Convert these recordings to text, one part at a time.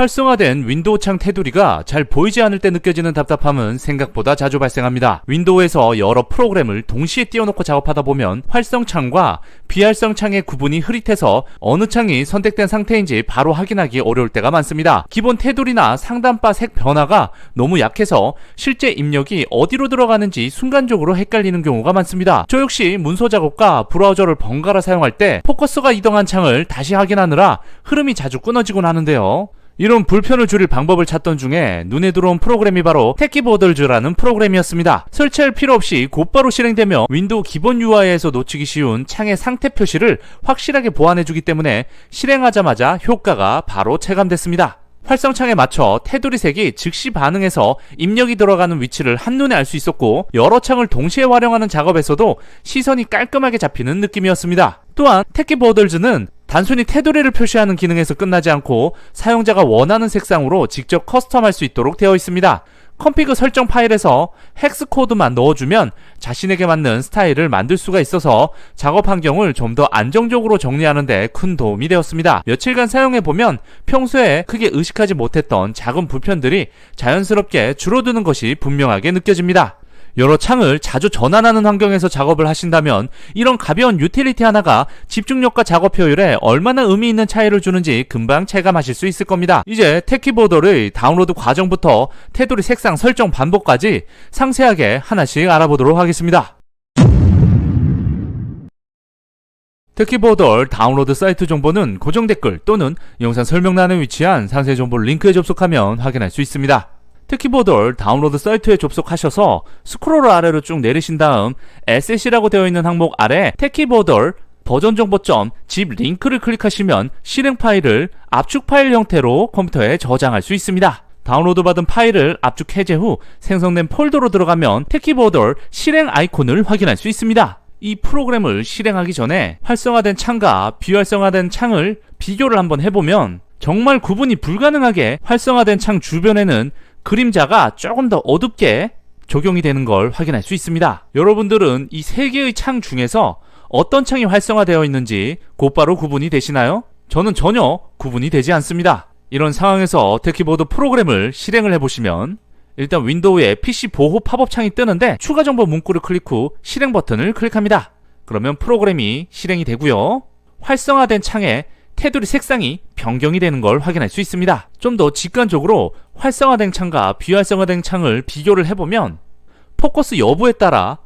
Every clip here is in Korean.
활성화된 윈도우 창 테두리가 잘 보이지 않을 때 느껴지는 답답함은 생각보다 자주 발생합니다. 윈도우에서 여러 프로그램을 동시에 띄워놓고 작업하다 보면 활성 창과 비활성 창의 구분이 흐릿해서 어느 창이 선택된 상태인지 바로 확인하기 어려울 때가 많습니다. 기본 테두리나 상단바 색 변화가 너무 약해서 실제 입력이 어디로 들어가는지 순간적으로 헷갈리는 경우가 많습니다. 저 역시 문서 작업과 브라우저를 번갈아 사용할 때 포커스가 이동한 창을 다시 확인하느라 흐름이 자주 끊어지곤 하는데요. 이런 불편을 줄일 방법을 찾던 중에 눈에 들어온 프로그램이 바로 테키보더즈라는 프로그램이었습니다. 설치할 필요 없이 곧바로 실행되며 윈도우 기본 UI에서 놓치기 쉬운 창의 상태 표시를 확실하게 보완해주기 때문에 실행하자마자 효과가 바로 체감됐습니다. 활성창에 맞춰 테두리 색이 즉시 반응해서 입력이 들어가는 위치를 한눈에 알 수 있었고 여러 창을 동시에 활용하는 작업에서도 시선이 깔끔하게 잡히는 느낌이었습니다. 또한 테키보더즈는 단순히 테두리를 표시하는 기능에서 끝나지 않고 사용자가 원하는 색상으로 직접 커스텀할 수 있도록 되어 있습니다. 컴피그 설정 파일에서 헥스 코드만 넣어주면 자신에게 맞는 스타일을 만들 수가 있어서 작업 환경을 좀 더 안정적으로 정리하는 데 큰 도움이 되었습니다. 며칠간 사용해보면 평소에 크게 의식하지 못했던 작은 불편들이 자연스럽게 줄어드는 것이 분명하게 느껴집니다. 여러 창을 자주 전환하는 환경에서 작업을 하신다면 이런 가벼운 유틸리티 하나가 집중력과 작업 효율에 얼마나 의미 있는 차이를 주는지 금방 체감하실 수 있을 겁니다. 이제 테키보더의 다운로드 과정부터 테두리 색상 설정 방법까지 상세하게 하나씩 알아보도록 하겠습니다. 테키보더 다운로드 사이트 정보는 고정 댓글 또는 영상 설명란에 위치한 상세 정보 링크에 접속하면 확인할 수 있습니다. 테키보더 다운로드 사이트에 접속하셔서 스크롤 아래로 쭉 내리신 다음 SS라고 되어 있는 항목 아래 테키보더 버전 정보.zip 링크를 클릭하시면 실행 파일을 압축 파일 형태로 컴퓨터에 저장할 수 있습니다. 다운로드 받은 파일을 압축 해제 후 생성된 폴더로 들어가면 테키보더 실행 아이콘을 확인할 수 있습니다. 이 프로그램을 실행하기 전에 활성화된 창과 비활성화된 창을 비교를 한번 해보면 정말 구분이 불가능하게 활성화된 창 주변에는 그림자가 조금 더 어둡게 적용이 되는 걸 확인할 수 있습니다. 여러분들은 이 세 개의 창 중에서 어떤 창이 활성화되어 있는지 곧바로 구분이 되시나요? 저는 전혀 구분이 되지 않습니다. 이런 상황에서 테키보더 프로그램을 실행을 해보시면 일단 윈도우에 PC 보호 팝업 창이 뜨는데 추가 정보 문구를 클릭 후 실행 버튼을 클릭합니다. 그러면 프로그램이 실행이 되고요. 활성화된 창에 테두리 색상이 변경이 되는 걸 확인할 수 있습니다. 좀 더 직관적으로 활성화된 창과 비활성화된 창을 비교를 해보면 포커스 여부에 따라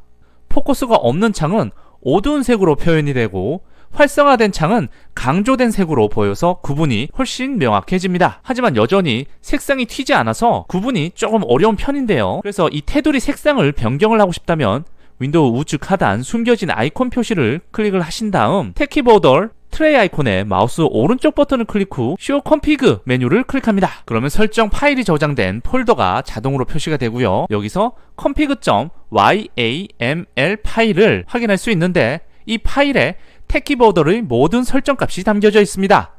포커스가 없는 창은 어두운 색으로 표현이 되고 활성화된 창은 강조된 색으로 보여서 구분이 훨씬 명확해집니다. 하지만 여전히 색상이 튀지 않아서 구분이 조금 어려운 편인데요. 그래서 이 테두리 색상을 변경을 하고 싶다면 윈도우 우측 하단 숨겨진 아이콘 표시를 클릭을 하신 다음 테키보더 트레이 아이콘에 마우스 오른쪽 버튼을 클릭 후 Show Config 메뉴를 클릭합니다. 그러면 설정 파일이 저장된 폴더가 자동으로 표시가 되고요. 여기서 config.yaml 파일을 확인할 수 있는데 이 파일에 테키보더의 모든 설정값이 담겨져 있습니다.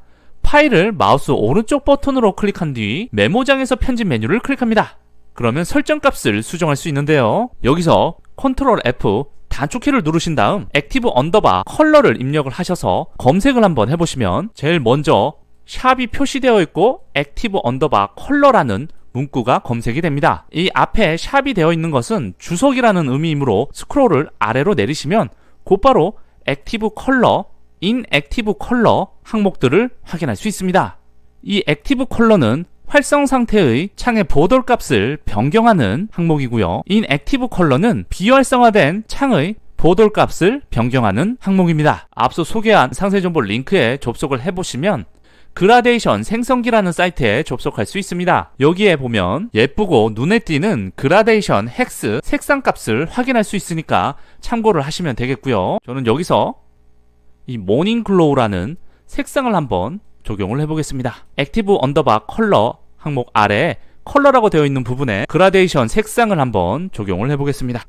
파일을 마우스 오른쪽 버튼으로 클릭한 뒤 메모장에서 편집 메뉴를 클릭합니다. 그러면 설정값을 수정할 수 있는데요. 여기서 Ctrl F 단축키를 누르신 다음 액티브 언더바 컬러를 입력을 하셔서 검색을 한번 해보시면 제일 먼저 샵이 표시되어 있고 액티브 언더바 컬러라는 문구가 검색이 됩니다. 이 앞에 샵이 되어 있는 것은 주석이라는 의미이므로 스크롤을 아래로 내리시면 곧바로 액티브 컬러, 인액티브 컬러 항목들을 확인할 수 있습니다. 이 액티브 컬러는 활성 상태의 창의 보더 값을 변경하는 항목이고요. 인액티브 컬러는 비활성화된 창의 보더 값을 변경하는 항목입니다. 앞서 소개한 상세 정보 링크에 접속을 해보시면 그라데이션 생성기라는 사이트에 접속할 수 있습니다. 여기에 보면 예쁘고 눈에 띄는 그라데이션 헥스 색상 값을 확인할 수 있으니까 참고를 하시면 되겠고요. 저는 여기서 이 모닝 글로우라는 색상을 한번 적용을 해보겠습니다. 액티브 언더바 컬러 항목 아래 컬러라고 되어 있는 부분에 그라데이션 색상을 한번 적용을 해보겠습니다.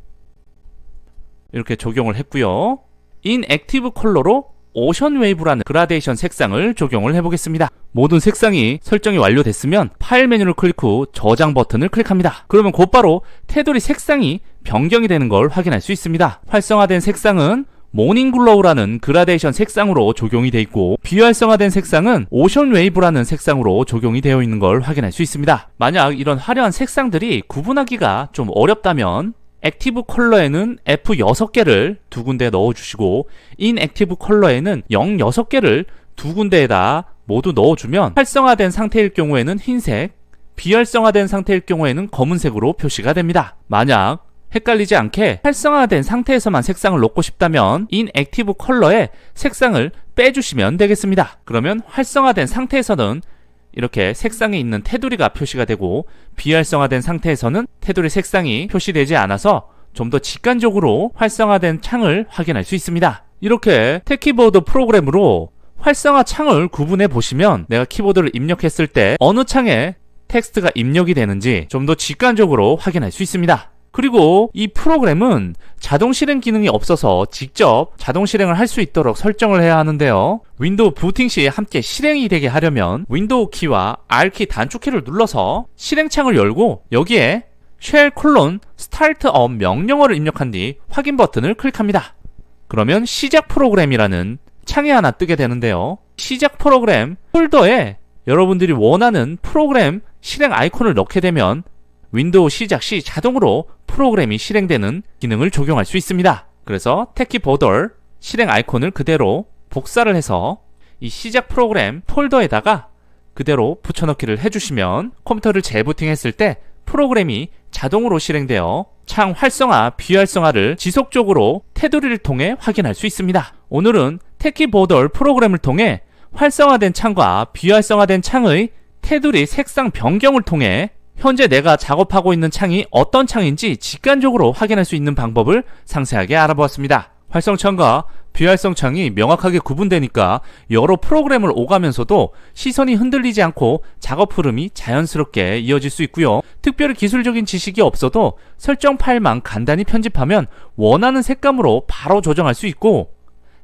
이렇게 적용을 했고요. 인액티브 컬러로 오션 웨이브라는 그라데이션 색상을 적용을 해보겠습니다. 모든 색상이 설정이 완료됐으면 파일 메뉴를 클릭 후 저장 버튼을 클릭합니다. 그러면 곧바로 테두리 색상이 변경이 되는 걸 확인할 수 있습니다. 활성화된 색상은 모닝글로우라는 그라데이션 색상으로 적용이 되어 있고, 비활성화된 색상은 오션 웨이브라는 색상으로 적용이 되어 있는 걸 확인할 수 있습니다. 만약 이런 화려한 색상들이 구분하기가 좀 어렵다면 액티브 컬러에는 F 6개를 두 군데 넣어주시고, 인액티브 컬러에는 0 6개를 두 군데에다 모두 넣어주면 활성화된 상태일 경우에는 흰색, 비활성화된 상태일 경우에는 검은색으로 표시가 됩니다. 만약 헷갈리지 않게 활성화된 상태에서만 색상을 넣고 싶다면 인액티브 컬러에 색상을 빼주시면 되겠습니다. 그러면 활성화된 상태에서는 이렇게 색상에 있는 테두리가 표시가 되고, 비활성화된 상태에서는 테두리 색상이 표시되지 않아서 좀 더 직관적으로 활성화된 창을 확인할 수 있습니다. 이렇게 택키보드 프로그램으로 활성화 창을 구분해 보시면 내가 키보드를 입력했을 때 어느 창에 텍스트가 입력이 되는지 좀 더 직관적으로 확인할 수 있습니다. 그리고 이 프로그램은 자동 실행 기능이 없어서 직접 자동 실행을 할 수 있도록 설정을 해야 하는데요. 윈도우 부팅 시 함께 실행이 되게 하려면 윈도우 키와 R키 단축키를 눌러서 실행창을 열고 여기에 shell startup 명령어를 입력한 뒤 확인 버튼을 클릭합니다. 그러면 시작 프로그램이라는 창이 하나 뜨게 되는데요. 시작 프로그램 폴더에 여러분들이 원하는 프로그램 실행 아이콘을 넣게 되면 윈도우 시작 시 자동으로 프로그램이 실행되는 기능을 적용할 수 있습니다. 그래서 택키보드 실행 아이콘을 그대로 복사를 해서 이 시작 프로그램 폴더에다가 그대로 붙여넣기를 해주시면 컴퓨터를 재부팅했을 때 프로그램이 자동으로 실행되어 창 활성화, 비활성화를 지속적으로 테두리를 통해 확인할 수 있습니다. 오늘은 택키보드 프로그램을 통해 활성화된 창과 비활성화된 창의 테두리 색상 변경을 통해 현재 내가 작업하고 있는 창이 어떤 창인지 직관적으로 확인할 수 있는 방법을 상세하게 알아보았습니다. 활성창과 비활성창이 명확하게 구분되니까 여러 프로그램을 오가면서도 시선이 흔들리지 않고 작업 흐름이 자연스럽게 이어질 수 있고요. 특별히 기술적인 지식이 없어도 설정 파일만 간단히 편집하면 원하는 색감으로 바로 조정할 수 있고,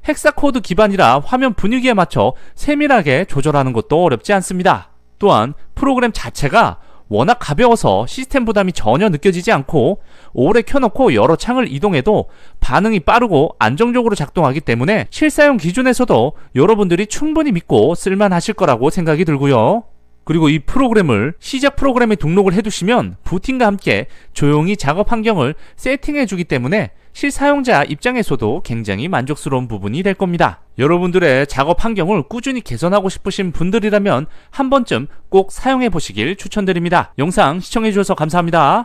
헥사코드 기반이라 화면 분위기에 맞춰 세밀하게 조절하는 것도 어렵지 않습니다. 또한 프로그램 자체가 워낙 가벼워서 시스템 부담이 전혀 느껴지지 않고 오래 켜놓고 여러 창을 이동해도 반응이 빠르고 안정적으로 작동하기 때문에 실사용 기준에서도 여러분들이 충분히 믿고 쓸만하실 거라고 생각이 들고요. 그리고 이 프로그램을 시작 프로그램에 등록을 해두시면 부팅과 함께 조용히 작업 환경을 세팅해주기 때문에 실사용자 입장에서도 굉장히 만족스러운 부분이 될 겁니다. 여러분들의 작업 환경을 꾸준히 개선하고 싶으신 분들이라면 한 번쯤 꼭 사용해 보시길 추천드립니다. 영상 시청해 주셔서 감사합니다.